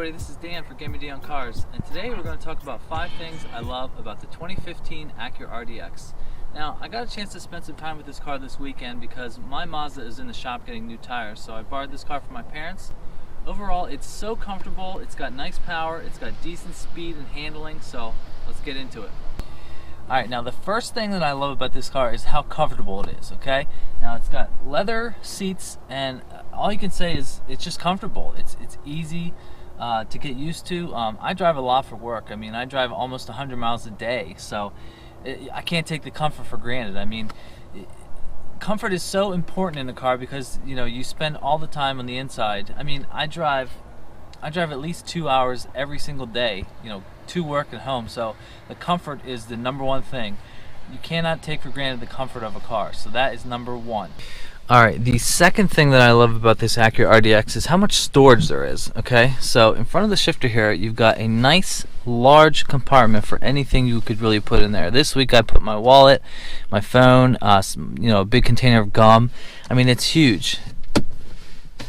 everybody, this is Dan for GemmyD on Cars, and today we're going to talk about 5 things I love about the 2015 Acura RDX. Now, I got a chance to spend some time with this car this weekend because my Mazda is in the shop getting new tires, so I borrowed this car from my parents. Overall, it's so comfortable, it's got nice power, it's got decent speed and handling, so let's get into it. Alright, now the first thing that I love about this car is how comfortable it is, okay? Now it's got leather seats, and all you can say is it's just comfortable. It's easy to get used to. I drive a lot for work. I mean, I drive almost 100 miles a day, so I can't take the comfort for granted. I mean, comfort is so important in a car because, you know, you spend all the time on the inside. I mean, I drive at least 2 hours every single day, you know, to work and home, so the comfort is the number one thing. You cannot take for granted the comfort of a car, so that is number one. Alright, the second thing that I love about this Acura RDX is how much storage there is, okay? So in front of the shifter here, you've got a nice large compartment for anything you could really put in there. This week I put my wallet, my phone, you know, a big container of gum. I mean, it's huge.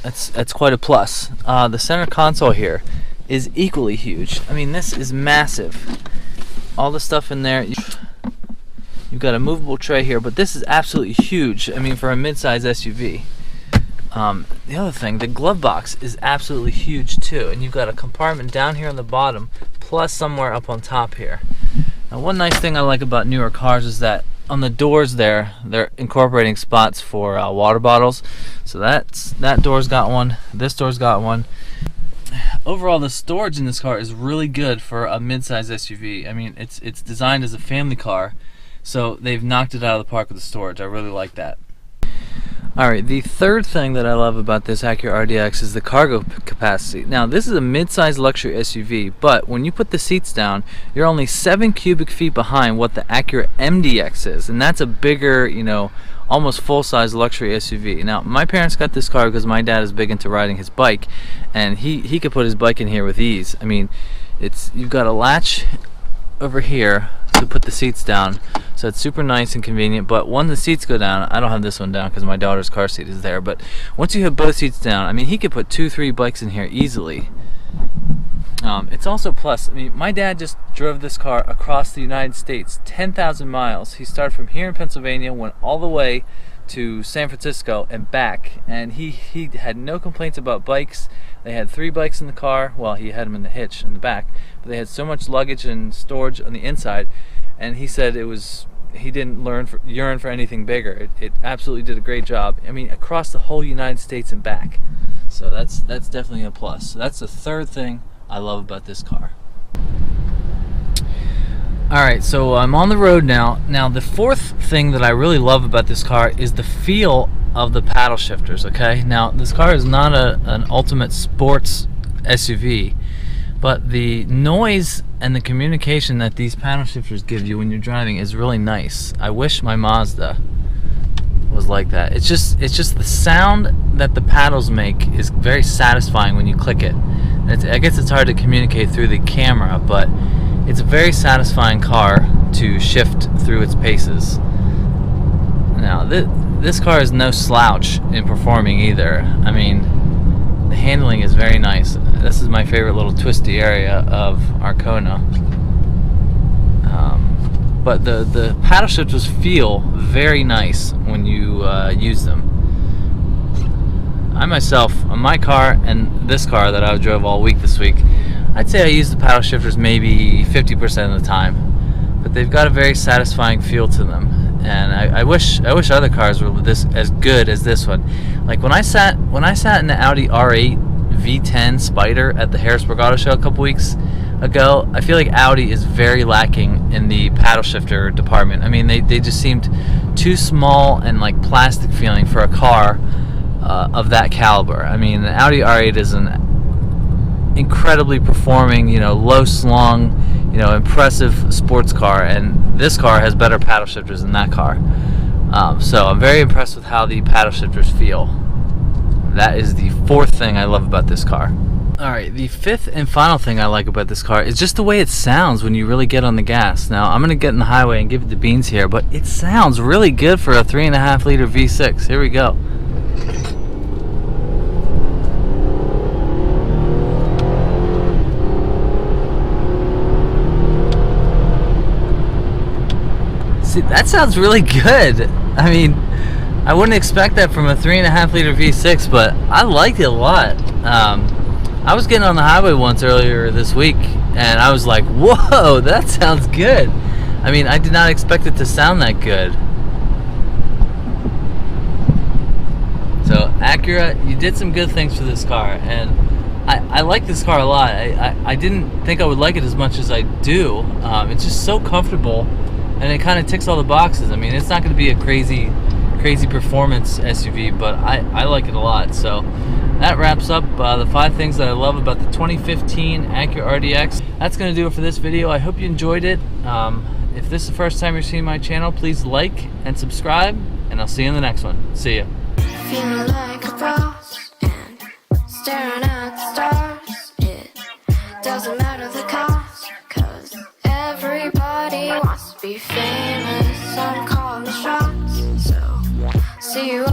That's quite a plus. The center console here is equally huge. I mean, this is massive. All the stuff in there. You've got a movable tray here, but this is absolutely huge. I mean, for a mid-size SUV. The other thing, the glove box is absolutely huge too, and you've got a compartment down here on the bottom, plus somewhere up on top here. Now, one nice thing I like about newer cars is that on the doors there, they're incorporating spots for water bottles. So that door's got one. This door's got one. Overall, the storage in this car is really good for a mid-size SUV. I mean, it's designed as a family car, so they've knocked it out of the park with the storage. I really like that. Alright, the third thing that I love about this Acura RDX is the cargo capacity. Now, this is a mid-size luxury SUV, but when you put the seats down, you're only 7 cubic feet behind what the Acura MDX is, and that's a bigger, you know, almost full-size luxury SUV. Now, my parents got this car because my dad is big into riding his bike, and he could put his bike in here with ease. I mean, you've got a latch over here to put the seats down, so it's super nice and convenient. But when the seats go down, I don't have this one down because my daughter's car seat is there, but once you have both seats down, I mean, he could put 2-3 bikes in here easily. It's also plus, I mean, my dad just drove this car across the United States, 10,000 miles. He started from here in Pennsylvania, went all the way to San Francisco and back, and he had no complaints about bikes. They had 3 bikes in the car. Well, he had them in the hitch in the back, but they had so much luggage and storage on the inside, and he said he didn't yearn for anything bigger. It absolutely did a great job. I mean, across the whole United States and back. So that's definitely a plus. So that's the third thing I love about this car. Alright, so I'm on the road now. Now, the fourth thing that I really love about this car is the feel of the paddle shifters, okay? Now, this car is not an ultimate sports SUV, but the noise and the communication that these paddle shifters give you when you're driving is really nice. I wish my Mazda was like that. It's just the sound that the paddles make is very satisfying when you click it. I guess it's hard to communicate through the camera, but it's a very satisfying car to shift through its paces. Now, this car is no slouch in performing either. I mean, the handling is very nice. This is my favorite little twisty area of Arcona. But the paddle shifters feel very nice when you use them. I myself, on my car and this car that I drove all week this week, I'd say I use the paddle shifters maybe 50% of the time, but they've got a very satisfying feel to them, and I wish other cars were as good as this one. Like when I sat in the Audi R8 V10 Spider at the Harrisburg Auto Show a couple weeks ago, I feel like Audi is very lacking in the paddle shifter department. I mean, they just seemed too small and like plastic feeling for a car of that caliber. I mean, the Audi R8 is an incredibly performing, you know, low slung, you know, impressive sports car, and this car has better paddle shifters than that car. So I'm very impressed with how the paddle shifters feel. That is the fourth thing I love about this car. Alright, the fifth and final thing I like about this car is just the way it sounds when you really get on the gas. Now, I'm going to get in the highway and give it the beans here, but it sounds really good for a 3.5 liter V6. Here we go. See, that sounds really good. I mean, I wouldn't expect that from a 3.5 liter V6, but I liked it a lot. I was getting on the highway once earlier this week, and I was like, whoa, that sounds good. I mean, I did not expect it to sound that good. So, Acura, you did some good things for this car, and I like this car a lot. I didn't think I would like it as much as I do. It's just so comfortable, and it kind of ticks all the boxes. I mean, it's not going to be a crazy performance SUV, but I like it a lot. So that wraps up the 5 things that I love about the 2015 Acura RDX. That's going to do it for this video. I hope you enjoyed it. If this is the first time you're seeing my channel, please like and subscribe, and I'll see you in the next one. See ya. Feeling like a boss and staring at the stars. It doesn't matter the cost, 'cause everybody wants to be famous. I'm calling the shots, so see you